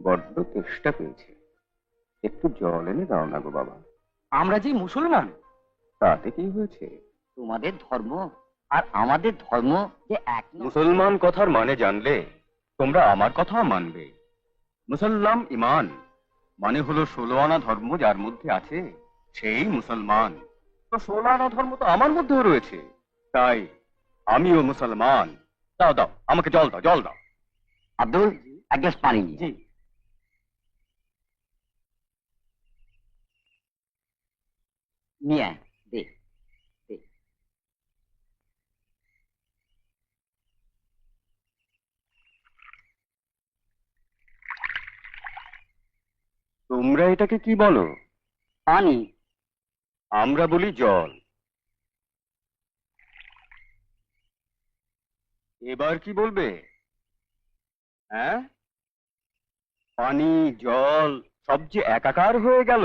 বড্ড তেষ্টা পেয়েছে, একটু জল এনে দাও না গো বাবা। আমরা যে মুসলমান, তাতে কি হয়েছে? তোমাদের ধর্ম আর আমাদের ধর্ম যে এক নয়। মুসলমান কথার মানে জানলে তোমরা আমার কথাও মানবে। মুসলমান ইমান মানে হলো 16 আনা ধর্ম যার মধ্যে আছে সেই মুসলমান। তো 16 আনা ধর্ম তো আমার মধ্যেও রয়েছে, তাই আমিও মুসলমান। দাও দাও, আমাকে জল দাও, জল দাও। আব্দুল, এক গ্লাস পানি নিয়ে। জি। নিয়ে আয়, দে দে। তোমরা এটাকে কি বলো? পানি। আমরা বলি জল। এবার কি বলবে? হ্যাঁ, পানি জল সব যে একাকার হয়ে গেল।